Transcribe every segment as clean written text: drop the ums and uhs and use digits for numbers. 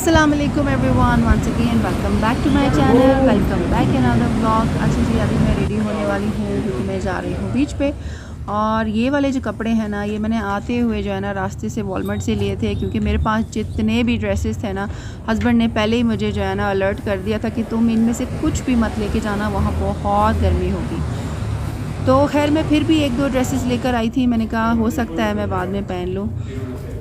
अस्सलाम वालेकुम everyone, once again welcome back to my channel, welcome back in another vlog. अच्छा जी, अभी मैं रेडी होने वाली हूँ क्योंकि मैं जा रही हूँ बीच पे। और ये वाले जो कपड़े हैं ना, ये मैंने आते हुए जो है ना रास्ते से वॉलमार्ट से लिए थे, क्योंकि मेरे पास जितने भी ड्रेसेस थे ना, हस्बैंड ने पहले ही मुझे जो है ना अलर्ट कर दिया था कि तुम इनमें से कुछ भी मत लेके जाना, वहाँ बहुत गर्मी होगी। तो खैर मैं फिर भी एक दो ड्रेसेस लेकर आई थी, मैंने कहा हो सकता है मैं बाद में पहन लूँ।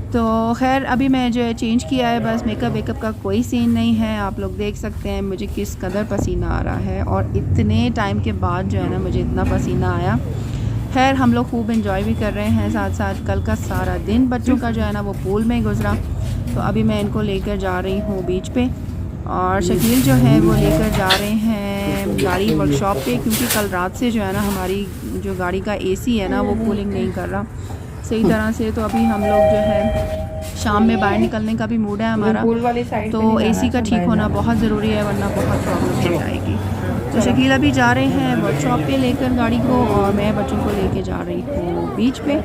तो खैर अभी मैं जो है चेंज किया है, बस मेकअप वेकअप का कोई सीन नहीं है। आप लोग देख सकते हैं मुझे किस कदर पसीना आ रहा है, और इतने टाइम के बाद जो है ना मुझे इतना पसीना आया। खैर हम लोग खूब इन्जॉय भी कर रहे हैं, साथ साथ कल का सारा दिन बच्चों का जो है ना वो पूल में गुजरा। तो अभी मैं इनको लेकर जा रही हूँ बीच पे, और शकील जो है वो लेकर जा रहे हैं गाड़ी वर्कशॉप पे, क्योंकि कल रात से जो है ना हमारी जो गाड़ी का एसी है ना वो कूलिंग नहीं कर रहा सही तरह से। तो अभी हम लोग जो है शाम में बाहर निकलने का भी मूड है हमारा, तो एसी का ठीक होना बहुत ज़रूरी है, वरना बहुत प्रॉब्लम हो जाएगी। तो शकील अभी जा रहे हैं वर्कशॉप पे लेकर गाड़ी को, और मैं बच्चों को लेके जा रही हूँ बीच पे।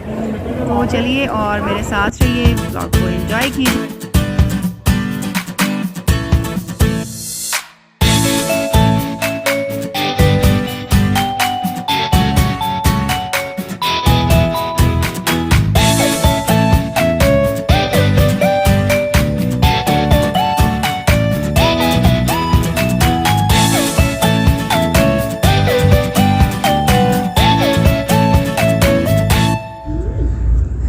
तो चलिए और मेरे साथ रहिए, ब्लॉग को एंजॉय कीजिए।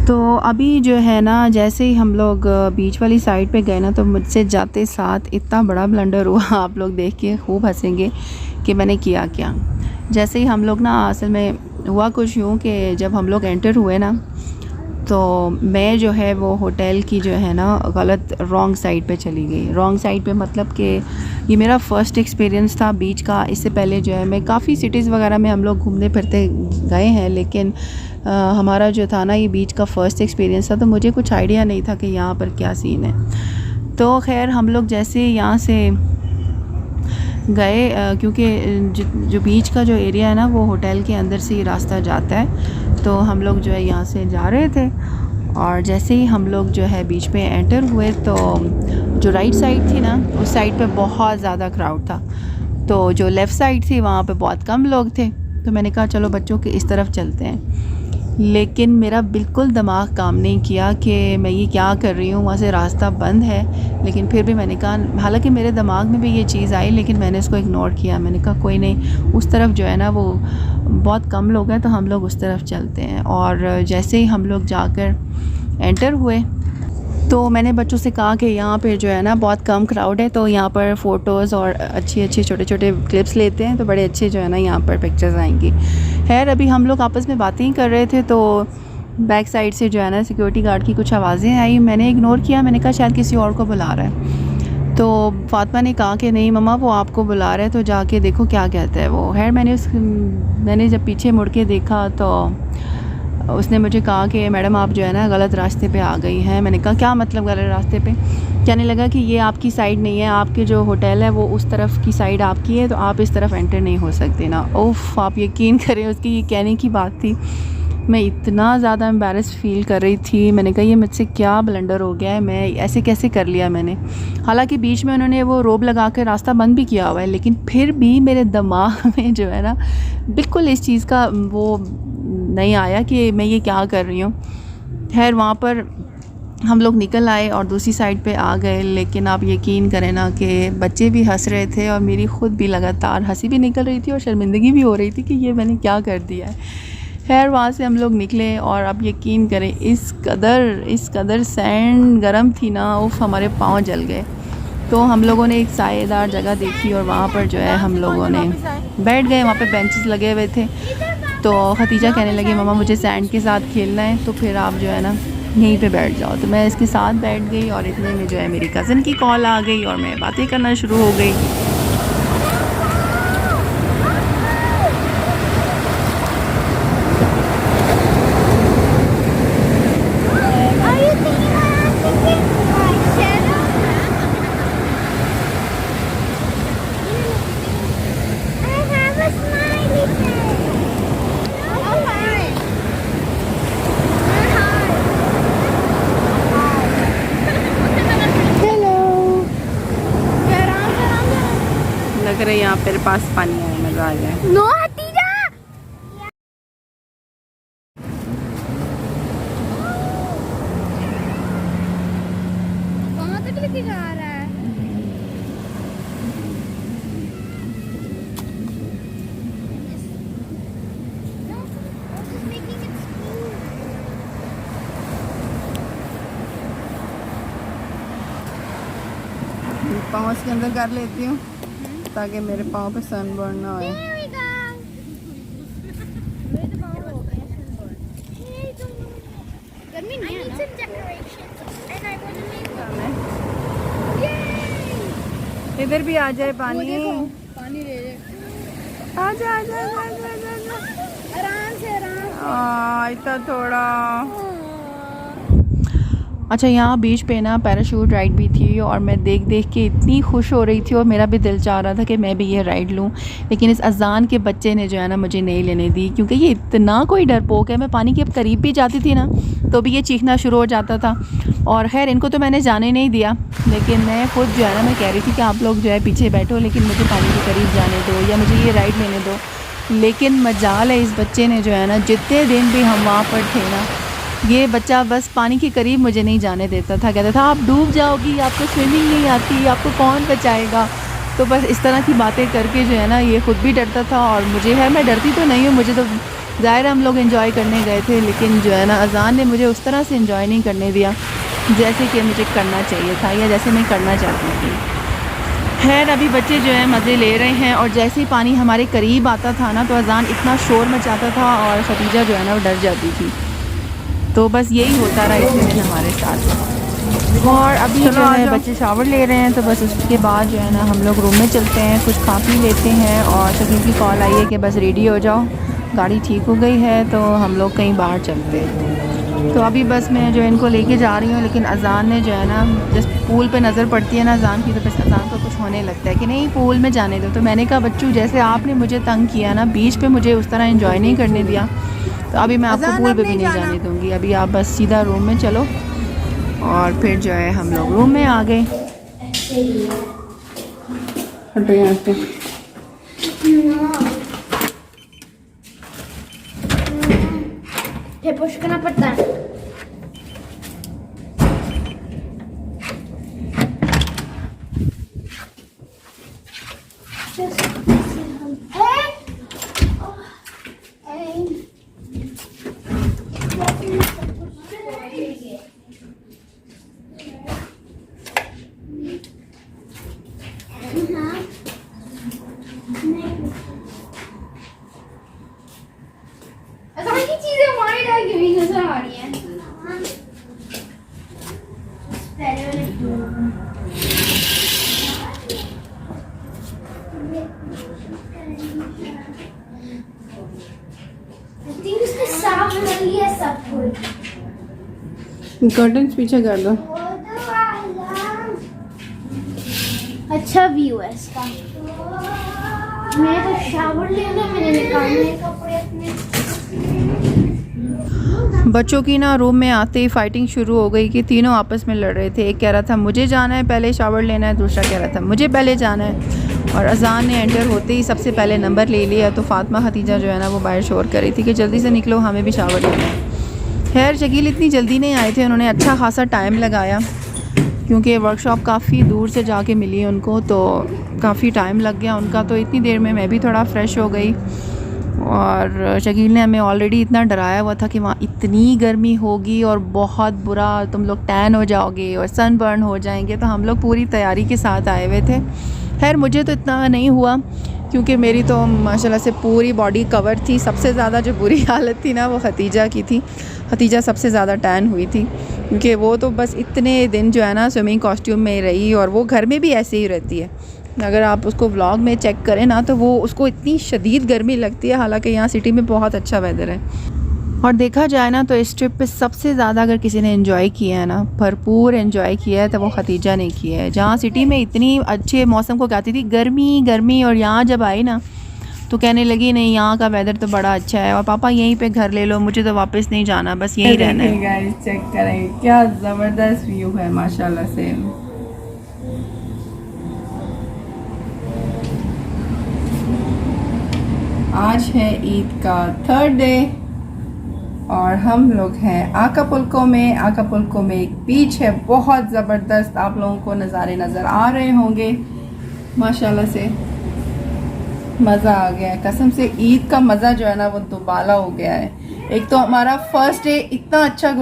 तो अभी जो है ना जैसे ही हम लोग बीच वाली साइड पे गए ना, तो मुझसे जाते साथ इतना बड़ा ब्लंडर हुआ, आप लोग देख के खूब हंसेंगे कि मैंने किया क्या। जैसे ही हम लोग ना, असल में हुआ कुछ यूँ कि जब हम लोग एंटर हुए ना, तो मैं जो है वो होटल की जो है ना गलत रॉन्ग साइड पे चली गई। रॉन्ग साइड पे मतलब कि ये मेरा फ़र्स्ट एक्सपीरियंस था बीच का। इससे पहले जो है मैं काफ़ी सिटीज़ वगैरह में हम लोग घूमने फिरते गए हैं, लेकिन हमारा जो था ना ये बीच का फ़र्स्ट एक्सपीरियंस था, तो मुझे कुछ आइडिया नहीं था कि यहाँ पर क्या सीन है। तो खैर हम लोग जैसे यहाँ से गए, क्योंकि जो बीच का जो एरिया है ना वो होटल के अंदर से ही रास्ता जाता है, तो हम लोग जो है यहाँ से जा रहे थे। और जैसे ही हम लोग जो है बीच पे एंटर हुए, तो जो राइट साइड थी ना उस साइड पे बहुत ज़्यादा क्राउड था, तो जो लेफ़्ट साइड थी वहाँ पे बहुत कम लोग थे। तो मैंने कहा चलो बच्चों के इस तरफ चलते हैं, लेकिन मेरा बिल्कुल दिमाग काम नहीं किया कि मैं ये क्या कर रही हूँ, वहाँ से रास्ता बंद है। लेकिन फिर भी मैंने कहा, हालांकि मेरे दिमाग में भी ये चीज़ आई, लेकिन मैंने इसको इग्नोर किया। मैंने कहा कोई नहीं, उस तरफ जो है ना वो बहुत कम लोग हैं, तो हम लोग उस तरफ चलते हैं। और जैसे ही हम लोग जाकर एंटर हुए, तो मैंने बच्चों से कहा कि यहाँ पे जो है ना बहुत कम क्राउड है, तो यहाँ पर फ़ोटोज़ और अच्छी अच्छी छोटे छोटे क्लिप्स लेते हैं, तो बड़े अच्छे जो है ना यहाँ पर पिक्चर्स आएंगी। खैर अभी हम लोग आपस में बातें ही कर रहे थे, तो बैक साइड से जो है ना सिक्योरिटी गार्ड की कुछ आवाज़ें आई। मैंने इग्नोर किया, मैंने कहा शायद किसी और को बुला रहा है। तो फातिमा ने कहा कि नहीं मम्मा वो आपको बुला रहा है, तो जाके देखो क्या कहता है वो। खैर मैंने जब पीछे मुड़ के देखा, तो उसने मुझे कहा कि मैडम आप जो है ना गलत रास्ते पे आ गई हैं। मैंने कहा क्या मतलब गलत रास्ते पे? कहने लगा कि ये आपकी साइड नहीं है, आपके जो होटल है वो उस तरफ की साइड आपकी है, तो आप इस तरफ एंटर नहीं हो सकते ना। ओफ़, आप यकीन करें उसकी ये कहने की बात थी। मैं इतना ज़्यादा एम्बैरेस फ़ील कर रही थी। मैंने कहा ये मुझसे क्या ब्लंडर हो गया है, मैं ऐसे कैसे कर लिया मैंने। हालांकि बीच में उन्होंने वो रोब लगा कर रास्ता बंद भी किया हुआ है, लेकिन फिर भी मेरे दिमाग में जो है ना बिल्कुल इस चीज़ का वो नहीं आया कि मैं ये क्या कर रही हूँ। खैर वहाँ पर हम लोग निकल आए और दूसरी साइड पे आ गए, लेकिन आप यकीन करें ना कि बच्चे भी हंस रहे थे, और मेरी ख़ुद भी लगातार हंसी भी निकल रही थी और शर्मिंदगी भी हो रही थी कि ये मैंने क्या कर दिया है। खैर वहाँ से हम लोग निकले, और अब यकीन करें इस कदर सैंड गर्म थी ना, उफ हमारे पाँव जल गए। तो हम लोगों ने एक सायेदार जगह देखी, और वहाँ पर जो है हम लोगों ने बैठ गए। वहाँ पे बेंचेस लगे हुए थे, तो खतीजा कहने लगी मम्मा मुझे सैंड के साथ खेलना है, तो फिर आप जो है ना यहीं पे बैठ जाओ। तो मैं इसके साथ बैठ गई, और इतने में जो है मेरी कज़न की कॉल आ गई, और मैं बातें करना शुरू हो गई। करे यहाँ तेरे पास पानी आए, मज़ा आ जाए। नो हतीजा कहाँ तक लेके जा रहा है? पाँव इसके अंदर कर लेती हूँ ताकि मेरे पाँव पे सनबर्न ना आए। इधर भी आ जाए पानी, पानी ले ले। आजा आजा आजा आजा आजा, आराम से आराम। इतना थोड़ा। अच्छा, यहाँ बीच पे ना पैराशूट राइड भी थी और मैं देख देख के इतनी खुश हो रही थी और मेरा भी दिल चाह रहा था कि मैं भी ये राइड लूँ, लेकिन इस अजान के बच्चे ने जो है ना मुझे नहीं लेने दी, क्योंकि ये इतना कोई डरपोक है। मैं पानी के करीब भी जाती थी ना तो भी ये चीखना शुरू हो जाता था। और खैर इनको तो मैंने जाने नहीं दिया, लेकिन मैं खुद जो है ना मैं कह रही थी कि आप लोग जो है पीछे बैठो, लेकिन मुझे पानी के करीब जाने दो या मुझे ये राइड लेने दो। लेकिन मजाल है इस बच्चे ने जो है ना, जितने दिन भी हम वहाँ पर थे ना, ये बच्चा बस पानी के करीब मुझे नहीं जाने देता था। कहता था आप डूब जाओगी, आपको स्विमिंग नहीं आती, आपको कौन बचाएगा। तो बस इस तरह की बातें करके जो है ना ये ख़ुद भी डरता था और मुझे है, मैं डरती तो नहीं हूँ, मुझे तो ज़ाहिर हम लोग एंजॉय करने गए थे, लेकिन जो है ना अजान ने मुझे उस तरह से एंजॉय नहीं करने दिया जैसे कि मुझे करना चाहिए था या जैसे मैं करना चाहती थी। खैर अभी बच्चे जो है मज़े ले रहे हैं और जैसे ही पानी हमारे करीब आता था ना तो अजान इतना शोर मचाता था और खतीजा जो है ना वो डर जाती थी। तो बस यही होता रहा इतने दिन हमारे साथ। और अभी जो है बच्चे शावर ले रहे हैं, तो बस उसके बाद जो है ना हम लोग रूम में चलते हैं, कुछ खा पी लेते हैं। और शकील की कॉल आई है कि बस रेडी हो जाओ, गाड़ी ठीक हो गई है, तो हम लोग कहीं बाहर चलते हैं। तो अभी बस मैं जो इनको लेके जा रही हूँ, लेकिन अजान ने जो है ना जब पूल पे नज़र पड़ती है ना अजान की, तो बस अजान को कुछ होने लगता है कि नहीं पूल में जाने दो। तो मैंने कहा बच्चू जैसे आपने मुझे तंग किया ना बीच पे, मुझे उस तरह एंजॉय नहीं करने दिया, तो अभी मैं आपको पूल पे भी नहीं जाने दूँगी। अभी आप बस सीधा रूम में चलो। और फिर जो है हम लोग रूम में आ गए। फिर पुश करना पड़ता है। कर्टन्स पीछे कर दो। अच्छा व्यू है इसका। मैं तो शावर लेना, मैंने निकालने कपड़े अपने। बच्चों की ना रूम में आते ही फाइटिंग शुरू हो गई कि तीनों आपस में लड़ रहे थे। एक कह रहा था मुझे जाना है पहले शावर लेना है, दूसरा कह रहा था मुझे पहले जाना है। और अजान ने एंटर होते ही सबसे पहले नंबर ले लिया, तो फातिमा खतीजा जो है ना वो बाहर शोर कर रही थी कि जल्दी से निकलो, हमें भी शावर लेना है। खैर शकील इतनी जल्दी नहीं आए थे, उन्होंने अच्छा खासा टाइम लगाया क्योंकि वर्कशॉप काफ़ी दूर से जाके मिली उनको, तो काफ़ी टाइम लग गया उनका। तो इतनी देर में मैं भी थोड़ा फ़्रेश हो गई। और शकील ने हमें ऑलरेडी इतना डराया हुआ था कि वहाँ इतनी गर्मी होगी और बहुत बुरा, तुम लोग टैन हो जाओगे और सनबर्न हो जाएंगे। तो हम लोग पूरी तैयारी के साथ आए हुए थे। खैर मुझे तो इतना नहीं हुआ क्योंकि मेरी तो माशाल्लाह से पूरी बॉडी कवर थी। सबसे ज़्यादा जो बुरी हालत थी ना वो खतीजा की थी। खतीजा सबसे ज़्यादा टैन हुई थी क्योंकि वो तो बस इतने दिन जो है ना स्विमिंग कॉस्ट्यूम में रही, और वो घर में भी ऐसे ही रहती है। अगर आप उसको व्लॉग में चेक करें ना तो वो उसको इतनी शदीद गर्मी लगती है, हालांकि यहाँ सिटी में बहुत अच्छा वेदर है। और देखा जाए ना तो इस ट्रिप पे सबसे ज़्यादा अगर किसी ने एंजॉय किया है ना, भरपूर एंजॉय किया है, तो वो खतीजा ने किया है। जहाँ सिटी में इतनी अच्छे मौसम को कहती थी गर्मी गर्मी, और यहाँ जब आई ना तो कहने लगी नहीं यहाँ का वेदर तो बड़ा अच्छा है और पापा यहीं पे घर ले लो, मुझे तो वापस नहीं जाना, बस यहीं रहना है। गाइस चेक करें क्या ज़बरदस्त व्यू है माशाल्लाह से। आज है ईद का 3rd डे और हम लोग हैं आकापुल्को में। आकापुल्को में एक बीच है बहुत ज़बरदस्त, आप लोगों को नज़ारे नज़र आ रहे होंगे। माशाल्लाह से मज़ा आ गया है, कसम से ईद का मज़ा जो है ना वो दुबाला हो गया है। एक तो हमारा फर्स्ट डे इतना अच्छा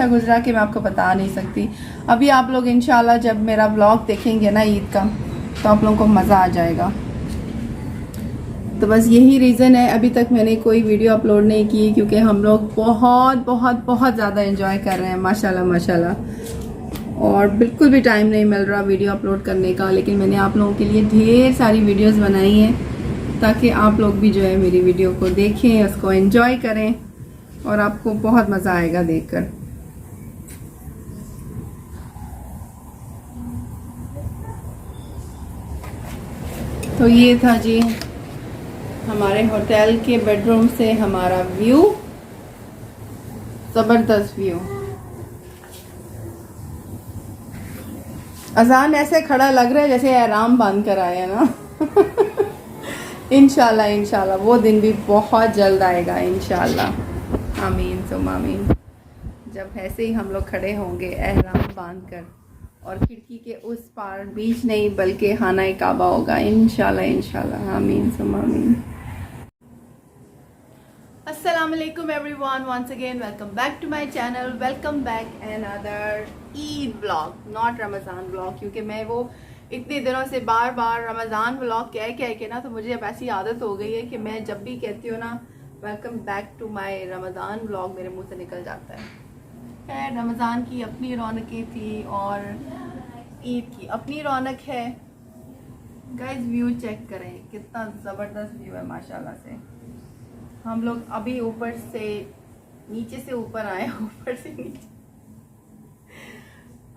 गुजरा कि मैं आपको बता नहीं सकती। अभी आप लोग इंशाल्लाह जब मेरा व्लॉग देखेंगे ना ईद का तो आप लोगों को मज़ा आ जाएगा। तो बस यही रीज़न है अभी तक मैंने कोई वीडियो अपलोड नहीं की, क्योंकि हम लोग बहुत ज़्यादा एंजॉय कर रहे हैं माशाल्लाह। और बिल्कुल भी टाइम नहीं मिल रहा वीडियो अपलोड करने का, लेकिन मैंने आप लोगों के लिए ढेर सारी वीडियोस बनाई हैं ताकि आप लोग भी जो है मेरी वीडियो को देखें, उसको एंजॉय करें और आपको बहुत मज़ा आएगा देखकर। तो ये था जी हमारे होटल के बेडरूम से हमारा व्यू, ज़बरदस्त व्यू। अजान ऐसे खड़ा लग रहा है जैसे आराम बांध कर आया ना। इंशाल्लाह वो दिन भी बहुत जल्द आएगा इंशाल्लाह। आमीन सुम आमीन। जब ऐसे ही हम लोग खड़े होंगे एहराम बांध कर और खिड़की के उस पार बीच नहीं बल्कि खाना काबा होगा इंशाल्लाह। आमीन सुम आमीन। अस्सलाम वालेकुम everyone, once again welcome back to my channel, welcome back another Eid vlog, not Ramzan vlog, क्योंकि मैं वो इतने दिनों से बार बार रमज़ान व्लॉग कह के ना तो मुझे अब ऐसी आदत हो गई है कि मैं जब भी कहती हूँ ना welcome back to my Ramzan vlog मेरे मुंह से निकल जाता है। खैर रमज़ान की अपनी रौनकें थी और ईद की अपनी रौनक है। गाइस व्यू चेक करें, कितना ज़बरदस्त व्यू है माशाल्लाह से। हम लोग अभी ऊपर से नीचे से ऊपर आए, ऊपर से नीचे।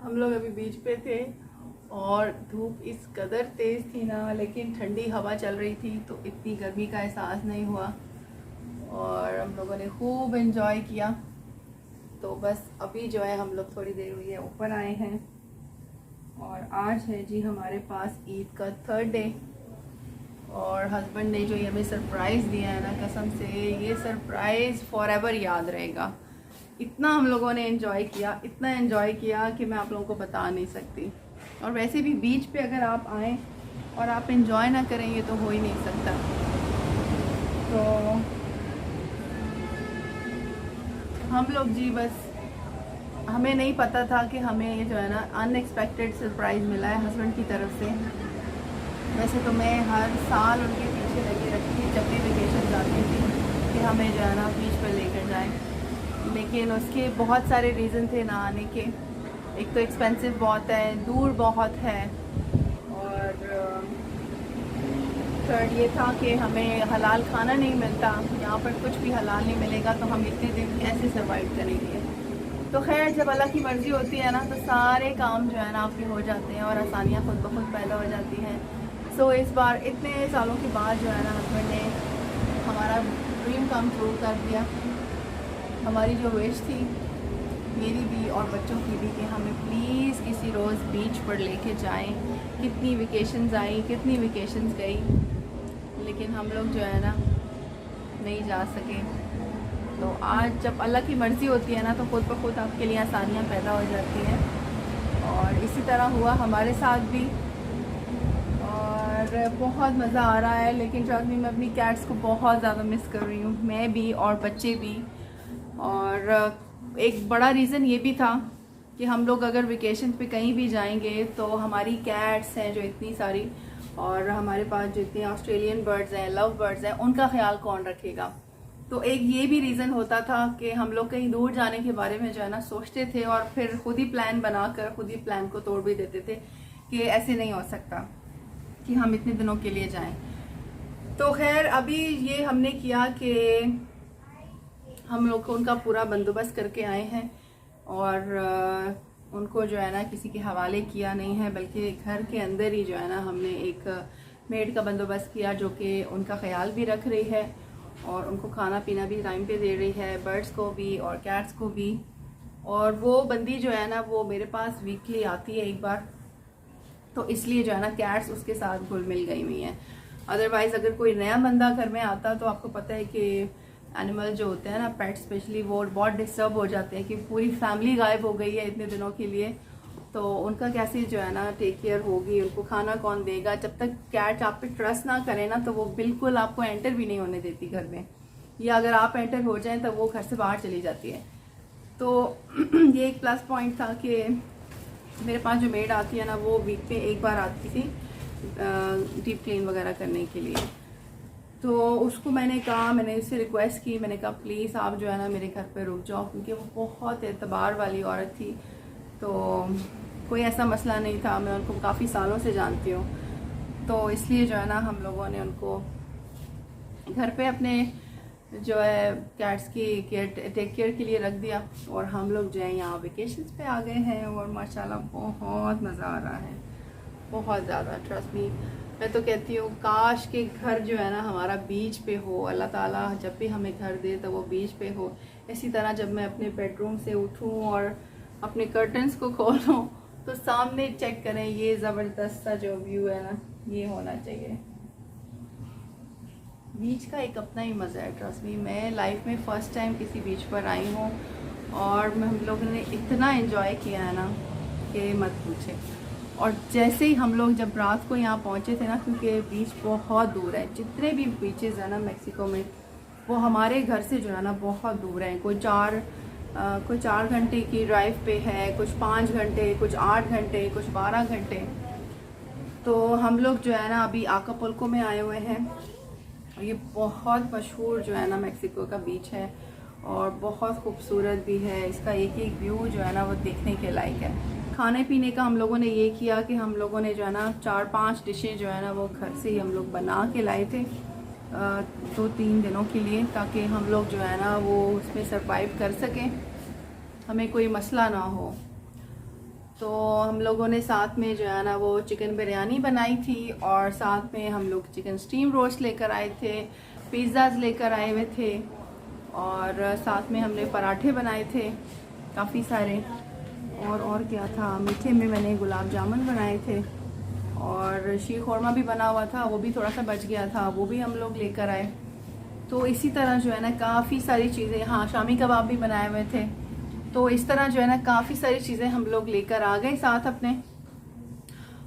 हम लोग अभी बीच पे थे और धूप इस कदर तेज़ थी ना, लेकिन ठंडी हवा चल रही थी तो इतनी गर्मी का एहसास नहीं हुआ और हम लोगों ने खूब एंजॉय किया। तो बस अभी जो है हम लोग थोड़ी देर हुई है ऊपर आए हैं और आज है जी हमारे पास ईद का 3rd डे और हस्बैंड ने जो ये हमें सरप्राइज़ दिया है ना, कसम से ये सरप्राइज़ फॉर एवर याद रहेगा। इतना हम लोगों ने एंजॉय किया, इतना एंजॉय किया कि मैं आप लोगों को बता नहीं सकती। और वैसे भी बीच पे अगर आप आएँ और आप एंजॉय ना करेंगे तो हो ही नहीं सकता। तो हम लोग जी बस हमें नहीं पता था कि हमें ये जो है ना अनएक्सपेक्टेड सरप्राइज़ मिला है हस्बैंड की तरफ से। वैसे तो मैं हर साल उनके पीछे लगी रहती थी जब भी वेकेशन जाती थी कि हमें जो है ना बीच पर लेकर जाएं, लेकिन उसके बहुत सारे रीज़न थे ना आने के। एक तो एक्सपेंसिव बहुत है, दूर बहुत है, और थर्ड ये था कि हमें हलाल खाना नहीं मिलता, यहाँ पर कुछ भी हलाल नहीं मिलेगा तो हम इतने दिन कैसे सर्वाइव करेंगे। तो खैर जब अल्लाह की मर्ज़ी होती है ना तो सारे काम जो है ना आपके हो जाते हैं और आसानियाँ खुद ब खुद पैदा हो जाती हैं। सो इस बार इतने सालों के बाद जो है ना हस्बैंड ने हमारा ड्रीम कम ट्रू कर दिया। हमारी जो विश थी मेरी भी और बच्चों की भी कि हमें प्लीज़ किसी रोज़ बीच पर लेके जाएं। कितनी वेकेशंस आई, कितनी वेकेशंस गई, लेकिन हम लोग जो है ना नहीं जा सके। तो आज जब अल्लाह की मर्ज़ी होती है ना तो खुद ब खुद आपके लिए आसानियाँ पैदा हो जाती हैं और इसी तरह हुआ हमारे साथ भी और बहुत मज़ा आ रहा है। लेकिन ट्रस्ट मी मैं अपनी कैट्स को बहुत ज़्यादा मिस कर रही हूँ, मैं भी और बच्चे भी। और एक बड़ा रीज़न ये भी था कि हम लोग अगर वेकेशन पे कहीं भी जाएंगे तो हमारी कैट्स हैं जो इतनी सारी और हमारे पास जो इतने ऑस्ट्रेलियन बर्ड्स हैं, लव बर्ड्स हैं, उनका ख्याल कौन रखेगा। तो एक ये भी रीज़न होता था कि हम लोग कहीं दूर जाने के बारे में जो है ना सोचते थे और फिर खुद ही प्लान बनाकर खुद ही प्लान को तोड़ भी देते थे कि ऐसे नहीं हो सकता कि हम इतने दिनों के लिए जाएं। तो खैर अभी ये हमने किया कि हम लोग को उनका पूरा बंदोबस्त करके आए हैं और उनको जो है ना किसी के हवाले किया नहीं है, बल्कि घर के अंदर ही जो है ना हमने एक मेड का बंदोबस्त किया जो कि उनका ख्याल भी रख रही है और उनको खाना पीना भी टाइम पे दे रही है, बर्ड्स को भी और कैट्स को भी। और वो बंदी जो है ना वो मेरे पास वीकली आती है एक बार, तो इसलिए जो है ना कैट्स उसके साथ घुल मिल गई हुई हैं। अदरवाइज़ अगर कोई नया बंदा घर में आता तो आपको पता है कि एनिमल जो होते हैं ना, पेट स्पेशली, वो बहुत डिस्टर्ब हो जाते हैं कि पूरी फैमिली गायब हो गई है इतने दिनों के लिए, तो उनका कैसे जो है ना टेक केयर होगी, उनको खाना कौन देगा। जब तक कैट आप पे ट्रस्ट ना करे ना तो वो बिल्कुल आपको एंटर भी नहीं होने देती घर में, या अगर आप एंटर हो जाएं तो वो घर से बाहर चली जाती है। तो ये एक प्लस पॉइंट था कि मेरे पास जो मेड आती है ना वो वीक पे एक बार आती थी डीप क्लीन वगैरह करने के लिए। तो उसको मैंने उससे रिक्वेस्ट की, मैंने कहा प्लीज़ आप जो है ना मेरे घर पे रुक जाओ, क्योंकि वो बहुत एतबार वाली औरत थी। तो कोई ऐसा मसला नहीं था, मैं उनको काफ़ी सालों से जानती हूँ, तो इसलिए जो है ना हम लोगों ने उनको घर पे अपने जो है कैट्स की टेक केयर के लिए रख दिया। और हम लोग जो है यहाँ वेकेशंस पे आ गए हैं और माशाल्लाह बहुत मज़ा आ रहा है, बहुत ज़्यादा। ट्रस्ट मी, मैं तो कहती हूँ काश के घर जो है ना हमारा बीच पे हो, अल्लाह ताला जब भी हमें घर दे तो वो बीच पे हो। इसी तरह जब मैं अपने बेडरूम से उठूँ और अपने कर्टन्स को खोलूँ तो सामने चेक करें, ये ज़बरदस्त सा जो व्यू है ना ये होना चाहिए। बीच का एक अपना ही मज़ा है। ट्रस्ट मी, मैं लाइफ में फ़र्स्ट टाइम किसी बीच पर आई हूँ और हम लोगों ने इतना एंजॉय किया है ना कि मत पूछे। और जैसे ही हम लोग जब रात को यहाँ पहुँचे थे ना, क्योंकि बीच बहुत दूर है, जितने भी बीचेस हैं ना मेक्सिको में वो हमारे घर से जो है ना बहुत दूर है। कोई 4 घंटे की ड्राइव पे है, कुछ 5 घंटे, कुछ 8 घंटे, कुछ 12 घंटे। तो हम लोग जो है ना अभी आकापुल्को में आए हुए हैं। ये बहुत मशहूर जो है ना मेक्सिको का बीच है और बहुत खूबसूरत भी है। इसका एक एक व्यू जो है ना वो देखने के लायक है। खाने पीने का हम लोगों ने ये किया कि हम लोगों ने जो है ना 4-5 डिशें जो है ना वो घर से ही हम लोग बना के लाए थे 2-3 दिनों के लिए, ताकि हम लोग जो है ना वो उसमें सरवाइव कर सकें, हमें कोई मसला ना हो। तो हम लोगों ने साथ में जो है ना वो चिकन बिरयानी बनाई थी और साथ में हम लोग चिकन स्टीम रोस्ट लेकर आए थे, पिज़्ज़ाज लेकर आए हुए थे और साथ में हमने पराठे बनाए थे काफ़ी सारे। और क्या था, मीठे में मैंने गुलाब जामुन बनाए थे और शीर खोरमा भी बना हुआ था, वो भी थोड़ा सा बच गया था, वो भी हम लोग लेकर आए। तो इसी तरह जो है ना काफ़ी सारी चीज़ें, हाँ शामी कबाब भी बनाए हुए थे। तो इस तरह जो है ना काफ़ी सारी चीज़ें हम लोग लेकर आ गए साथ अपने।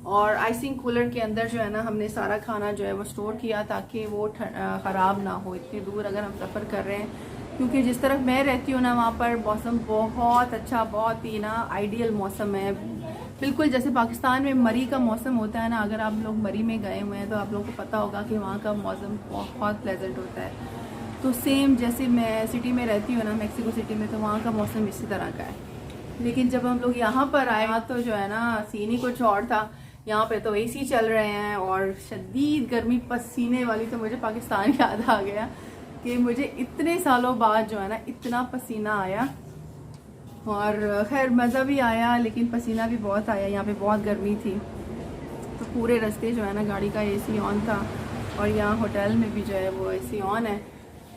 और आइसिंग कूलर के अंदर जो है ना हमने सारा खाना जो है वो स्टोर किया ताकि वो ख़राब ना हो इतनी दूर अगर हम सफ़र कर रहे हैं। क्योंकि जिस तरफ मैं रहती हूँ ना वहाँ पर मौसम बहुत अच्छा, बहुत ही ना आइडियल मौसम है, बिल्कुल जैसे पाकिस्तान में मरी का मौसम होता है ना। अगर आप लोग मरी में गए हुए हैं तो आप लोगों को पता होगा कि वहाँ का मौसम बहुत प्लेजेंट होता है। तो सेम जैसे मैं सिटी में रहती हूँ ना, मेक्सिको सिटी में, तो वहाँ का मौसम इसी तरह का है। लेकिन जब हम लोग यहाँ पर आए तो जो है ना सीन ही कुछ और था। यहाँ पे तो एसी चल रहे हैं और शदीद गर्मी, पसीने वाली। तो मुझे पाकिस्तान याद आ गया कि मुझे इतने सालों बाद जो है ना इतना पसीना आया। और खैर मज़ा भी आया लेकिन पसीना भी बहुत आया। यहाँ पे बहुत गर्मी थी तो पूरे रास्ते जो है ना गाड़ी का एसी ऑन था और यहाँ होटल में भी जो है वो एसी ऑन है,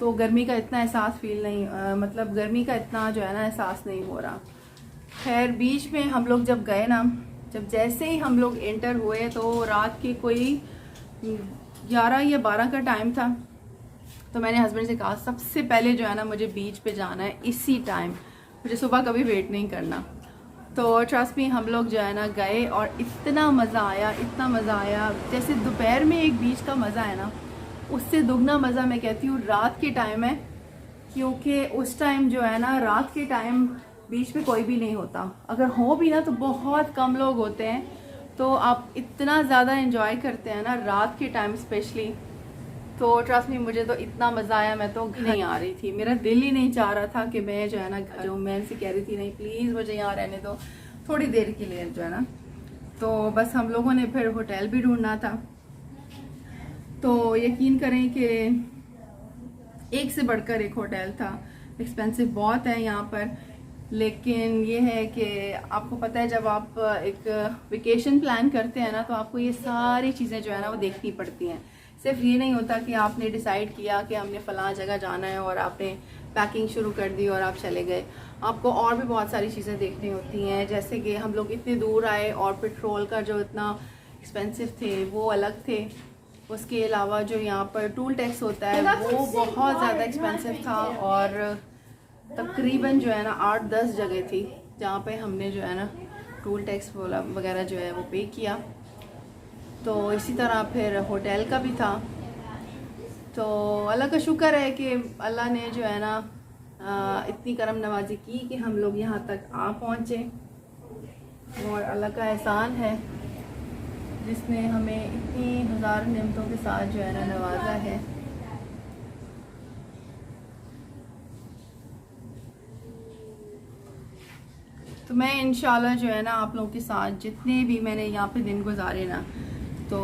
तो गर्मी का इतना एहसास फील नहीं, मतलब गर्मी का इतना जो है ना एहसास नहीं हो रहा। खैर बीच में हम लोग जब गए ना, जब जैसे ही हम लोग एंटर हुए तो रात के कोई 11 या 12 का टाइम था। तो मैंने हस्बैंड से कहा सबसे पहले जो है ना मुझे बीच पे जाना है इसी टाइम, मुझे सुबह कभी वेट नहीं करना। तो ट्रस्ट मी हम लोग जो है ना गए और इतना मज़ा आया, इतना मज़ा आया। जैसे दोपहर में एक बीच का मज़ा है ना, उससे दुगना मज़ा मैं कहती हूँ रात के टाइम है। क्योंकि उस टाइम जो है ना रात के टाइम बीच पे कोई भी नहीं होता, अगर हो भी ना तो बहुत कम लोग होते हैं। तो आप इतना ज़्यादा एंजॉय करते हैं ना रात के टाइम स्पेशली। तो ट्रस्ट मी मुझे तो इतना मज़ा आया, मैं तो नहीं आ रही थी, मेरा दिल ही नहीं चाह रहा था कि मैं जो है ना घर जाऊँ। मैं इनसे कह रही थी नहीं प्लीज़ मुझे यहाँ रहने दो थोड़ी देर के लिए जो है ना। तो बस हम लोगों ने फिर होटल भी ढूंढना था। तो यकीन करें कि एक से बढ़कर एक होटल था, एक्सपेंसिव बहुत है यहाँ पर। लेकिन ये है कि आपको पता है जब आप एक वेकेशन प्लान करते हैं ना तो आपको ये सारी चीज़ें जो है ना वो देखनी पड़ती हैं। सिर्फ ये नहीं होता कि आपने डिसाइड किया कि हमने फ़लाँ जगह जाना है और आपने पैकिंग शुरू कर दी और आप चले गए। आपको और भी बहुत सारी चीज़ें देखनी होती हैं, जैसे कि हम लोग इतने दूर आए और पेट्रोल का जो इतना एक्सपेंसिव थे वो अलग थे। उसके अलावा जो यहाँ पर टूल टैक्स होता है वो बहुत ज़्यादा एक्सपेंसिव था, और तकरीबन जो है ना 8-10 जगह थी जहाँ पे हमने जो है ना टूल टैक्स वगैरह जो है वो पे किया। तो इसी तरह फिर होटल का भी था। तो अल्लाह का शुक्र है कि अल्लाह ने जो है ना इतनी करम नवाजी की कि हम लोग यहाँ तक आ पहुँचे, और अल्लाह का एहसान है जिसने हमें इतनी हज़ार नेमतों के साथ जो है ना नवाजा है। तो मैं इंशाल्लाह जो है ना आप लोगों के साथ जितने भी मैंने यहाँ पे दिन गुजारे ना, तो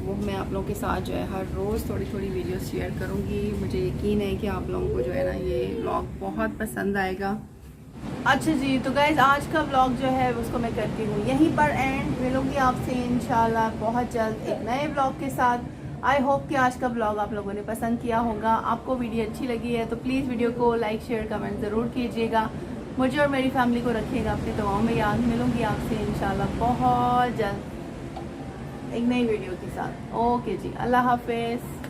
वो मैं आप लोगों के साथ जो है हर रोज़ थोड़ी थोड़ी वीडियोस शेयर करूँगी। मुझे यकीन है कि आप लोगों को जो है ना ये व्लॉग बहुत पसंद आएगा। अच्छा जी, तो गाइज़ आज का व्लॉग जो है उसको मैं करती हूँ यहीं पर एंड। मिलूँगी आपसे इंशाल्लाह बहुत जल्द एक नए व्लॉग के साथ। आई होप कि आज का व्लॉग आप लोगों ने पसंद किया होगा। आपको वीडियो अच्छी लगी है तो प्लीज़ वीडियो को लाइक शेयर कमेंट ज़रूर कीजिएगा। मुझे और मेरी फैमिली को रखिएगा अपनी दुआओं में याद। मिलूँगी आपसे इंशाल्लाह बहुत जल्द एक नई वीडियो के साथ। ओके जी, अल्लाह हाफिज़।